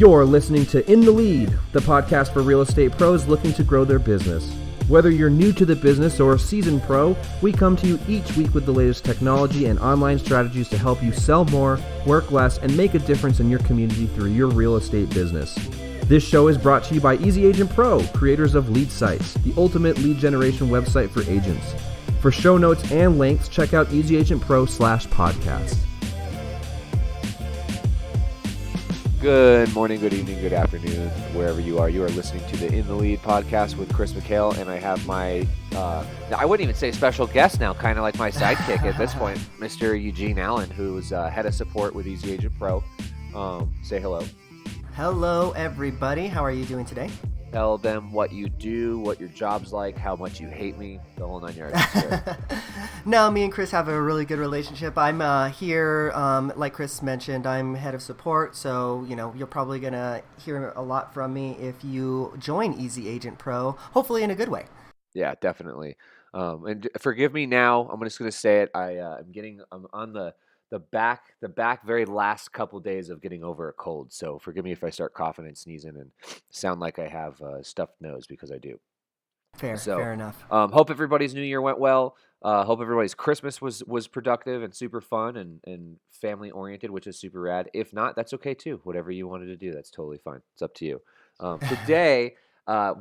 You're listening to In the Lead, the podcast for real estate pros looking to grow their business. Whether you're new to the business or a seasoned pro, we come to you each week with the latest technology and online strategies to help you sell more, work less, and make a difference in your community through your real estate business. This show is brought to you by EasyAgentPro, creators of Lead Sites, the ultimate lead generation website for agents. For show notes and links, check out EasyAgentPro/podcast. Good morning, good evening, good afternoon, wherever you are. You are listening to the In the Lead podcast with Chris McHale, and I have my, I wouldn't even say special guest now, kind of like my sidekick at this point, Mr. Eugene Allen, who's head of support with EasyAgentPro. Say hello. Hello, everybody. How are you doing today? Tell them what you do, what your job's like, how much you hate me, the whole 9 yards. No, me and Chris have a really good relationship. I'm here, like Chris mentioned, I'm head of support, so you're probably gonna hear a lot from me if you join EasyAgentPro, hopefully in a good way. Yeah, definitely. And forgive me now. I'm just gonna say it. I'm on the back very last couple days of getting over a cold. So forgive me if I start coughing and sneezing and sound like I have a stuffed nose, because I do. Fair enough. Hope everybody's New Year went well. Hope everybody's Christmas was productive and super fun and family oriented, which is super rad. If not, that's okay too. Whatever you wanted to do, that's totally fine. It's up to you. Today,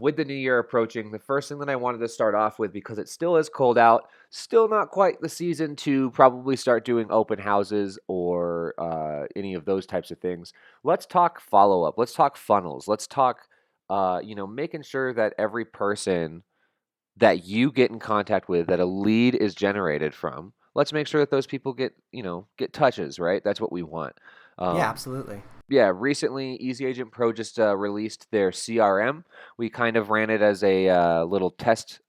with the new year approaching, the first thing that I wanted to start off with, because it still is cold out, still not quite the season to probably start doing open houses or any of those types of things. Let's talk follow-up. Let's talk funnels. Let's talk, making sure that every person that you get in contact with, that a lead is generated from, let's make sure that those people get touches, right? That's what we want. Yeah, absolutely. Yeah, recently EasyAgentPro just released their CRM. We kind of ran it as a little test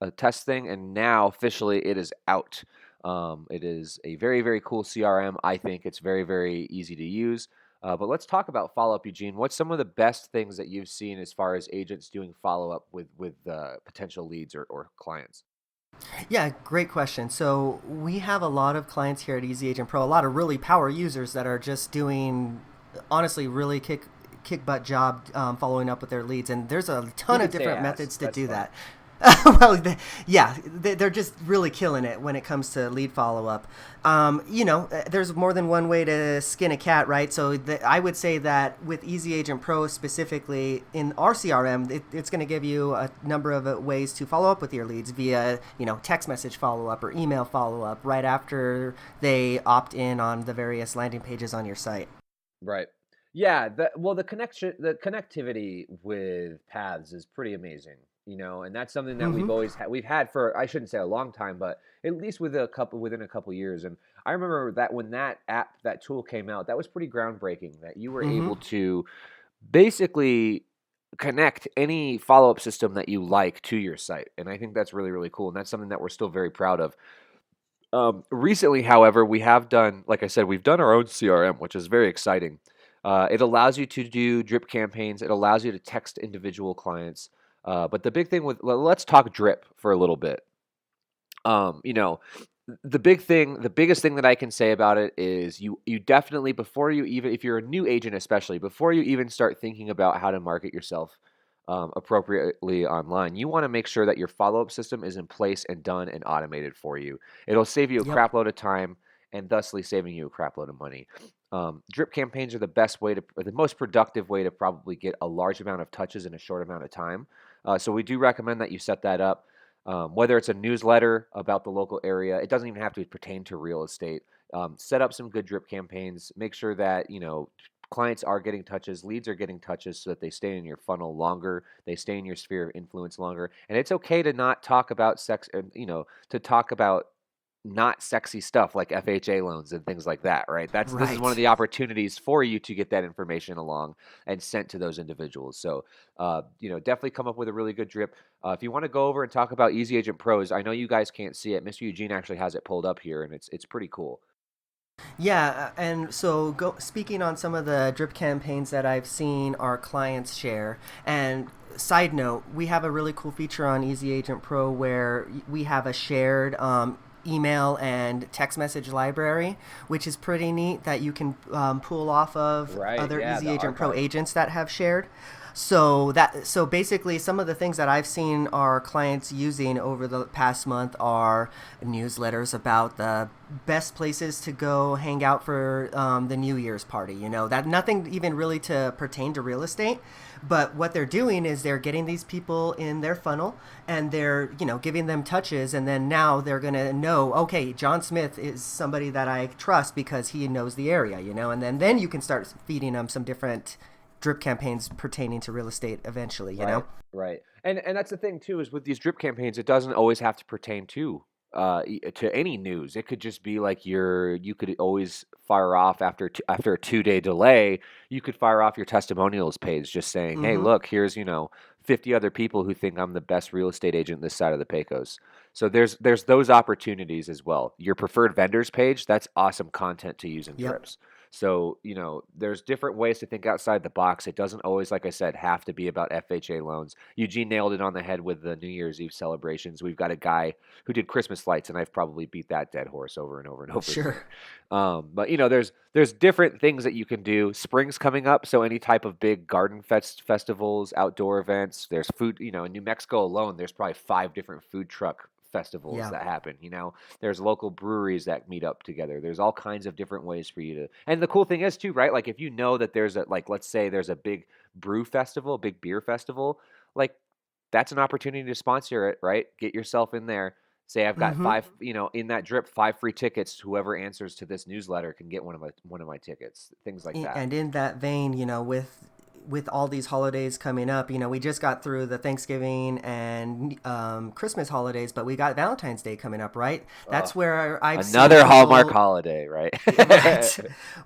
thing, and now officially it is out. It is a very, very cool CRM. I think it's very, very easy to use. But let's talk about follow-up, Eugene. What's some of the best things that you've seen as far as agents doing follow-up with potential leads or clients? Yeah, great question. So we have a lot of clients here at EasyAgentPro, a lot of really power users that are just doing, honestly, really kick butt job following up with their leads, and there's a ton of different methods to do that. Well, they're just really killing it when it comes to lead follow-up. There's more than one way to skin a cat, right? So I would say that with EasyAgentPro specifically in our CRM, it's going to give you a number of ways to follow up with your leads via, text message follow-up or email follow-up right after they opt in on the various landing pages on your site. Right. Yeah. The connectivity with paths is pretty amazing. And that's something that we've had for, I shouldn't say a long time, but at least within a couple years. And I remember that when that tool came out, that was pretty groundbreaking, that you were able to basically connect any follow-up system that you like to your site. And I think that's really, really cool. And that's something that we're still very proud of. Recently, however, we have done, like I said, we've done our own CRM, which is very exciting. It allows you to do drip campaigns. It allows you to text individual clients. But the big thing let's talk drip for a little bit. The biggest thing that I can say about it is you definitely, if you're a new agent especially, before you even start thinking about how to market yourself appropriately online, you want to make sure that your follow-up system is in place and done and automated for you. It'll save you a crap load of time and thusly saving you a crap load of money. Drip campaigns are the most productive way to probably get a large amount of touches in a short amount of time. So we do recommend that you set that up. Whether it's a newsletter about the local area, it doesn't even have to pertain to real estate. Set up some good drip campaigns. Make sure that, clients are getting touches, leads are getting touches, so that they stay in your funnel longer, they stay in your sphere of influence longer. And it's okay to not talk about sex, to talk about not sexy stuff like FHA loans and things like that, right? This is one of the opportunities for you to get that information along and sent to those individuals. So, definitely come up with a really good drip. If you want to go over and talk about EasyAgentPros, I know you guys can't see it. Mr. Eugene actually has it pulled up here, and it's pretty cool. Yeah, and so speaking on some of the drip campaigns that I've seen our clients share, and side note, we have a really cool feature on EasyAgentPro where we have a shared email and text message library, which is pretty neat that you can pull off of Right. other Yeah. Easy The Agent Pro archive. agents that have shared. So basically, some of the things that I've seen our clients using over the past month are newsletters about the best places to go hang out for the New Year's party. That nothing even really to pertain to real estate, but what they're doing is they're getting these people in their funnel and they're giving them touches, and then now they're gonna know, okay, John Smith is somebody that I trust because he knows the area, and then you can start feeding them some different drip campaigns pertaining to real estate eventually, Right. Right. And that's the thing too, is with these drip campaigns, it doesn't always have to pertain to any news. It could just be like you could always fire off after a 2-day delay, you could fire off your testimonials page just saying, "Hey, Mm-hmm. look, here's, 50 other people who think I'm the best real estate agent this side of the Pecos." So there's those opportunities as well. Your preferred vendors page, that's awesome content to use in Yep. drips. So, there's different ways to think outside the box. It doesn't always, like I said, have to be about FHA loans. Eugene nailed it on the head with the New Year's Eve celebrations. We've got a guy who did Christmas lights, and I've probably beat that dead horse over and over and over Sure. again. But there's different things that you can do. Spring's coming up, so any type of big garden festivals, outdoor events. There's food. In New Mexico alone, there's probably 5 different food truck festivals Yeah. that happen. There's local breweries that meet up together. There's all kinds of different ways for you to. And the cool thing is too, right? Like if you know that there's let's say there's a big brew festival, big beer festival, like that's an opportunity to sponsor it, right? Get yourself in there. Say I've got Mm-hmm. 5, in that drip, 5 free tickets. Whoever answers to this newsletter can get one of my tickets. Things like that. And in that vein, with all these holidays coming up, we just got through the Thanksgiving and Christmas holidays, but we got Valentine's Day coming up, right? That's where I've seen Another Hallmark people. holiday, right? Right.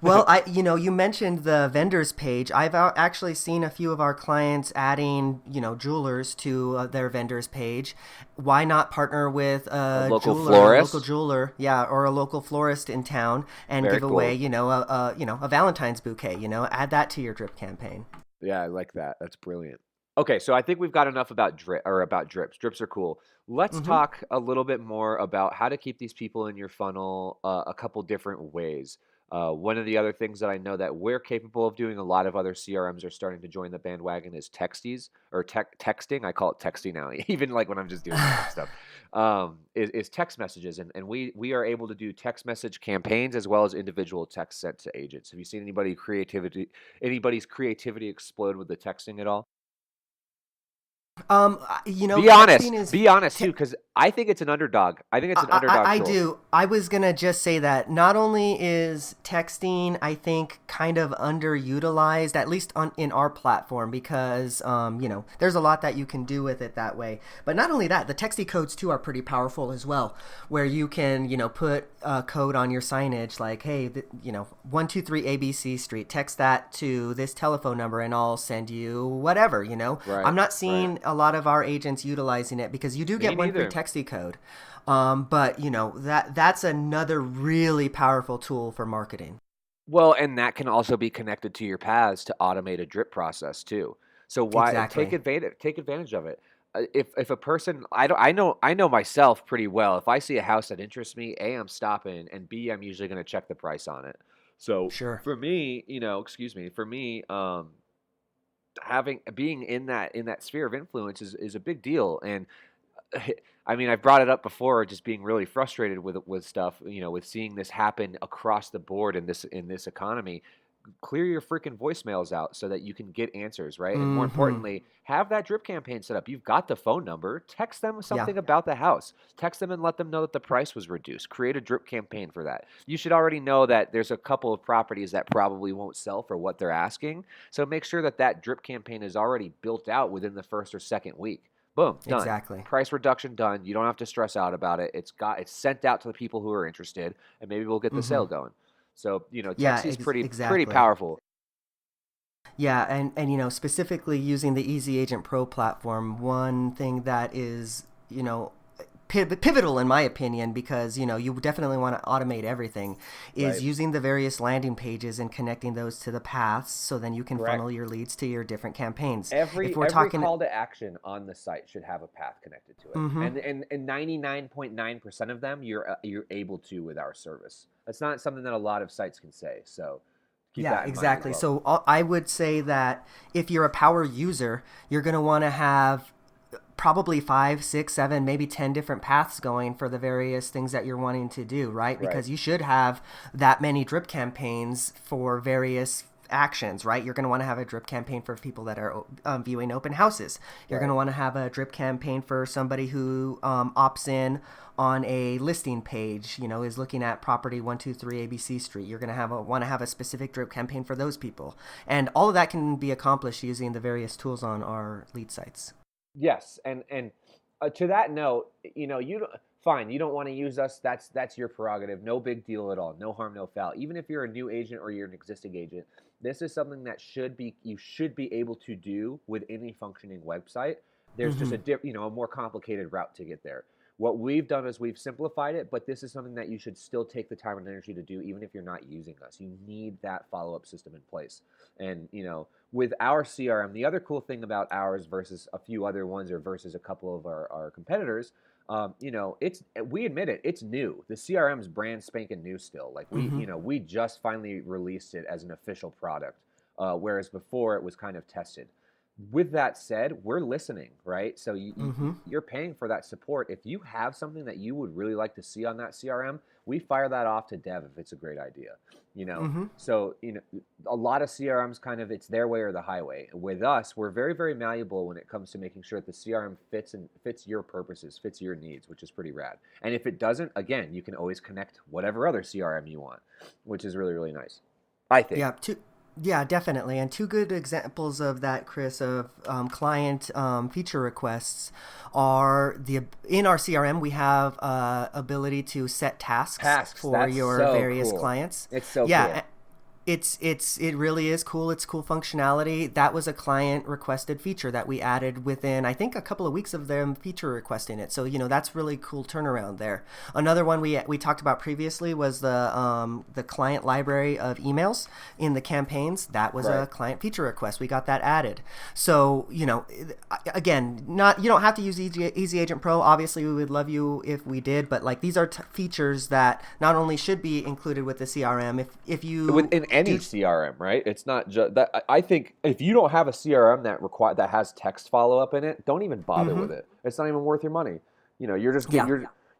Well, you mentioned the vendors page. I've actually seen a few of our clients adding, jewelers to their vendors page. Why not partner with A a local jeweler, a local florist. jeweler, yeah, or a local florist in town, and Very give away, cool. a Valentine's bouquet. Add that to your drip campaign. Yeah, I like that. That's brilliant. Okay, so I think we've got enough about drips. Drips are cool. Let's Mm-hmm. talk a little bit more about how to keep these people in your funnel a couple different ways. One of the other things that I know that we're capable of doing, a lot of other CRMs are starting to join the bandwagon, is texties or texting. I call it texting now, even like when I'm just doing random stuff. Is text messages, and we are able to do text message campaigns as well as individual text sent to agents. Have you seen anybody's creativity explode with the texting at all? Be honest. Texting is. Be honest too, because I think it's an underdog. I think it's an underdog I tool. do. I was gonna just say that not only is texting, I think, kind of underutilized, at least in our platform, because there's a lot that you can do with it that way. But not only that, the texty codes too are pretty powerful as well, where you can put a code on your signage like, hey, 123 ABC Street. Text that to this telephone number, and I'll send you whatever. Right. I'm not Right. seeing a lot of our agents utilizing it because you do Me get one free neither. texty code. But that's another really powerful tool for marketing. Well, and that can also be connected to your paths to automate a drip process too. So why Exactly. take advantage of it. If a person, I know myself pretty well. If I see a house that interests me, A, I'm stopping, and B, I'm usually going to check the price on it. So Sure. for me, for me, having being in that sphere of influence is a big deal. And I mean, I've brought it up before, just being really frustrated with stuff, with seeing this happen across the board in this economy. Clear your freaking voicemails out so that you can get answers, right? And more Mm-hmm. importantly, have that drip campaign set up. You've got the phone number. Text them Yeah. something about the house. Text them and let them know that the price was reduced. Create a drip campaign for that. You should already know that there's a couple of properties that probably won't sell for what they're asking. So make sure that that drip campaign is already built out within the first or second week. Boom, done. Exactly. Price reduction done. You don't have to stress out about it. It's sent out to the people who are interested, and maybe we'll get the Mm-hmm. sale going. So, Yeah. Texi's pretty Exactly. powerful. Yeah, and specifically using the Easy Agent Pro platform, one thing that is pivotal in my opinion, because you definitely want to automate everything, is Right. using the various landing pages and connecting those to the paths, so then you can Correct. funnel your leads to your different campaigns. If Every we're every talking call to action on the site should have a path connected to it, hmm and 99.9% of them you're able to with our service. That's not something that a lot of sites can say. So keep Yeah, that in mind as exactly. well. So I would say that if you're a power user, you're going to want to have probably 5, 6, 7, maybe 10 different paths going for the various things that you're wanting to do, right? Right. Because you should have that many drip campaigns for various actions, right? You're going to want to have a drip campaign for people that are viewing open houses. You're going to Right. want to have a drip campaign for somebody who opts in on a listing page, is looking at property 123 ABC Street. You're going to want to have a specific drip campaign for those people. And all of that can be accomplished using the various tools on our lead sites. Yes, and to that note, you don't, fine. You don't want to use us. That's your prerogative. No big deal at all. No harm, no foul. Even if you're a new agent or you're an existing agent, this is something that you should be able to do with any functioning website. There's just Mm-hmm. a more complicated route to get there. What we've done is we've simplified it, but this is something that you should still take the time and energy to do, even if you're not using us. You need that follow-up system in place. And, with our CRM, the other cool thing about ours versus a few other ones or versus a couple of our competitors, we admit it, it's new. The CRM's brand spanking new still. Like Mm-hmm. we just finally released it as an official product, whereas before it was kind of tested. With that said, we're listening, right? So Mm-hmm. you're paying for that support. If you have something that you would really like to see on that CRM, we fire that off to dev if it's a great idea. Mm-hmm. So a lot of CRMs kind of, it's their way or the highway. With us, we're very, very malleable when it comes to making sure that the CRM fits your purposes, fits your needs, which is pretty rad. And if it doesn't, again, you can always connect whatever other CRM you want, which is really, really nice, I think. Yeah, definitely. And two good examples of that, Chris, of client feature requests are in our CRM, we have ability to set tasks Tasks, for that's your so various cool. clients. It's so Yeah, cool. it really is cool. It's cool functionality. That was a client requested feature that we added within, I think, a couple of weeks of them feature requesting it. So that's really cool turnaround there. Another one we talked about previously was the client library of emails in the campaigns. That was Right. a client feature request. We got that added. So again, not you don't have to use Easy Agent Pro. Obviously, we would love you if we did, but like these are features that not only should be included with the CRM. If you Within any CRM, right? It's not just that. I think if you don't have a CRM that has text follow up in it, don't even bother Mm-hmm. with it. It's not even worth your money. You're just Yeah,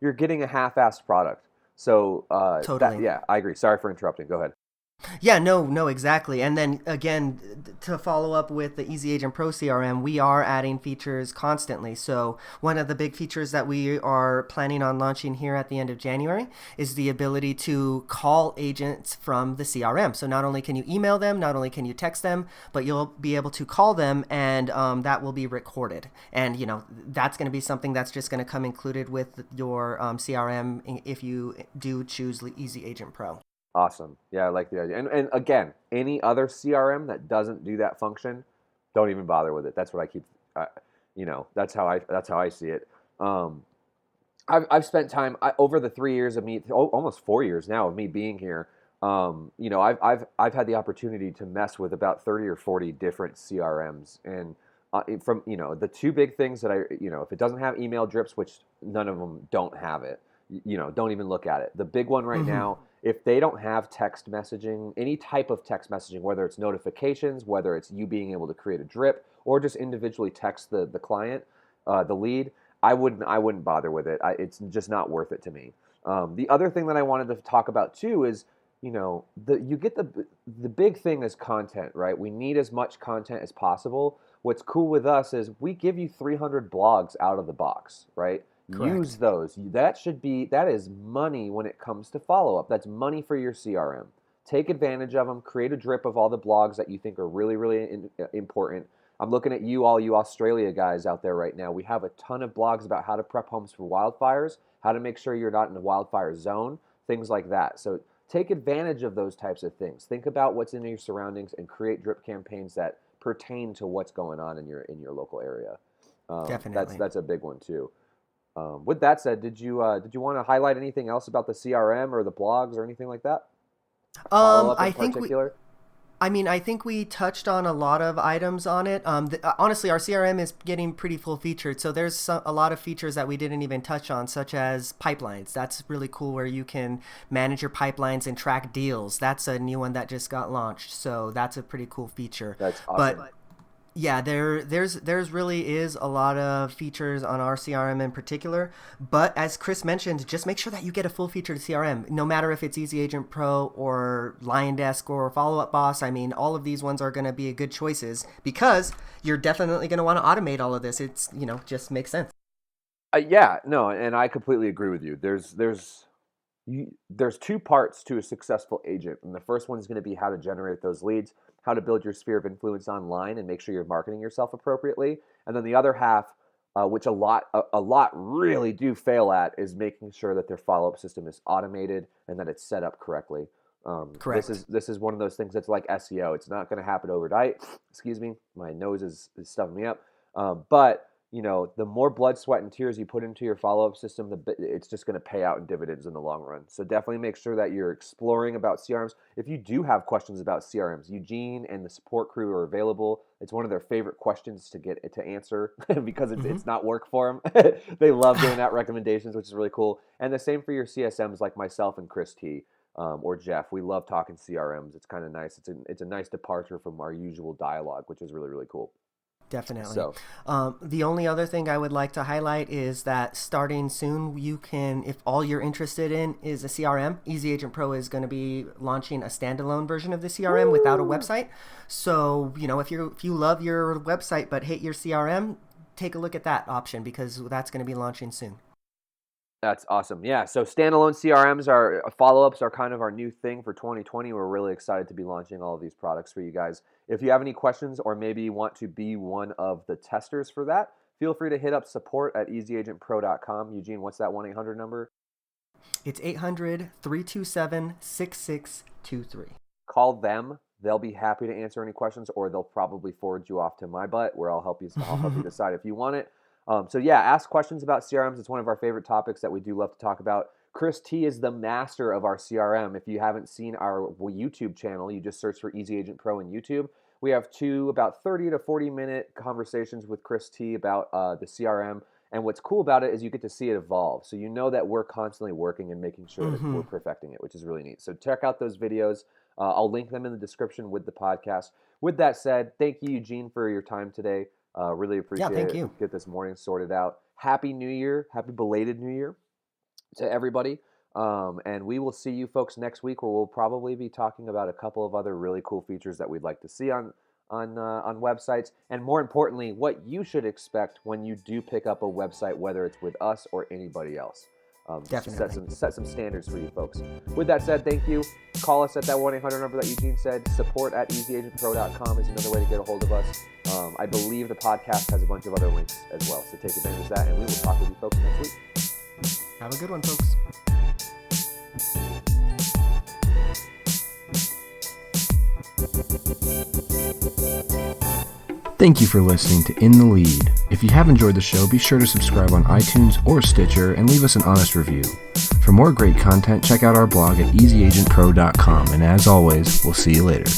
you're getting a half-assed product. So totally. yeah, I agree. Sorry for interrupting. Go ahead. Yeah, no, exactly. And then again, to follow up with the Easy Agent Pro CRM, we are adding features constantly. So one of the big features that we are planning on launching here at the end of January is the ability to call agents from the CRM. So not only can you email them, not only can you text them, but you'll be able to call them, and that will be recorded. And that's going to be something that's just going to come included with your CRM if you do choose Easy Agent Pro. Awesome. Yeah, I like the idea. And again, any other CRM that doesn't do that function, don't even bother with it. That's what I keep. That's how I see it. Um, I've spent time over the 3 years of me, almost 4 years now of me being here. I've had the opportunity to mess with about 30 or 40 different CRMs, and from the two big things that if it doesn't have email drips, which none of them don't have it, don't even look at it. The big one right Mm-hmm. now, if they don't have text messaging, any type of text messaging, whether it's notifications, whether it's you being able to create a drip, or just individually text the client, the lead, I wouldn't bother with it. It's just not worth it to me. The other thing that I wanted to talk about too is, you get the big thing is content, right? We need as much content as possible. What's cool with us is we give you 300 blogs out of the box, right? Use Correct. those. That is money when it comes to follow up. That's money for your CRM. Take advantage of them. Create a drip of all the blogs that you think are really, really important. I'm looking at all you Australia guys out there right now. We have a ton of blogs about how to prep homes for wildfires, how to make sure you're not in a wildfire zone, things like that. So take advantage of those types of things. Think about what's in your surroundings and create drip campaigns that pertain to what's going on in your local area. That's Definitely. that's a big one too. With that said, did you want to highlight anything else about the CRM or the blogs or anything like that? Follow up in particular? I think we touched on a lot of items on it. Honestly, our CRM is getting pretty full featured. So there's a lot of features that we didn't even touch on, such as pipelines. That's really cool, where you can manage your pipelines and track deals. That's a new one that just got launched. So that's a pretty cool feature. That's awesome. But yeah, there's really is a lot of features on our CRM in particular. But as Chris mentioned, just make sure that you get a full featured CRM, no matter if it's EasyAgentPro or LionDesk or Follow Up Boss. All of these ones are going to be good choices because you're definitely going to want to automate all of this. It's, just makes sense. Yeah, no, and I completely agree with you. There's two parts to a successful agent, and the first one is going to be how to generate those leads, how to build your sphere of influence online and make sure you're marketing yourself appropriately. And then the other half, which a lot really do fail at, is making sure that their follow-up system is automated and that it's set up correctly. Correct. This is one of those things that's like SEO. It's not going to happen overnight. Excuse me, my nose is stuffing me up. But the more blood, sweat, and tears you put into your follow-up system, it's just going to pay out in dividends in the long run. So definitely make sure that you're exploring about CRMs. If you do have questions about CRMs, Eugene and the support crew are available. It's one of their favorite questions to answer because it's not work for them. They love giving out recommendations, which is really cool. And the same for your CSMs like myself and Chris T. Or Jeff. We love talking CRMs. It's kind of nice. It's a nice departure from our usual dialogue, which is really, really cool. Definitely. So, the only other thing I would like to highlight is that starting soon, you can, if all you're interested in is a CRM, EasyAgentPro is going to be launching a standalone version of the CRM without a website. So, if you love your website but hate your CRM, take a look at that option because that's going to be launching soon. That's awesome. Yeah. So standalone CRMs follow-ups are kind of our new thing for 2020. We're really excited to be launching all of these products for you guys. If you have any questions or maybe you want to be one of the testers for that, feel free to hit up support@EasyAgentPro.com. Eugene, what's that 1-800 number? It's 800-327-6623. Call them. They'll be happy to answer any questions, or they'll probably forward you off to my butt where I'll help you decide if you want it. So yeah, ask questions about CRMs. It's one of our favorite topics that we do love to talk about. Chris T is the master of our CRM. If you haven't seen our YouTube channel, you just search for EasyAgentPro in YouTube. We have two about 30 to 40 minute conversations with Chris T about the CRM. And what's cool about it is you get to see it evolve. So you know that we're constantly working and making sure that we're perfecting it, which is really neat. So check out those videos. I'll link them in the description with the podcast. With that said, thank you, Eugene, for your time today. Really appreciate thank it. you. Get this morning sorted out. Happy New Year. Happy belated New Year to everybody. And we will see you folks next week, where we'll probably be talking about a couple of other really cool features that we'd like to see on websites. And more importantly, what you should expect when you do pick up a website, whether it's with us or anybody else. Definitely. Set some standards for you folks. With that said, thank you. Call us at that 1-800 number that Eugene said. Support@EasyAgentPro.com is another way to get a hold of us. I believe the podcast has a bunch of other links as well, so take advantage of that, and we will talk with you folks next week. Have a good one, folks. Thank you for listening to In the Lead. If you have enjoyed the show, be sure to subscribe on iTunes or Stitcher and leave us an honest review. For more great content, check out our blog at EasyAgentPro.com, and as always, we'll see you later.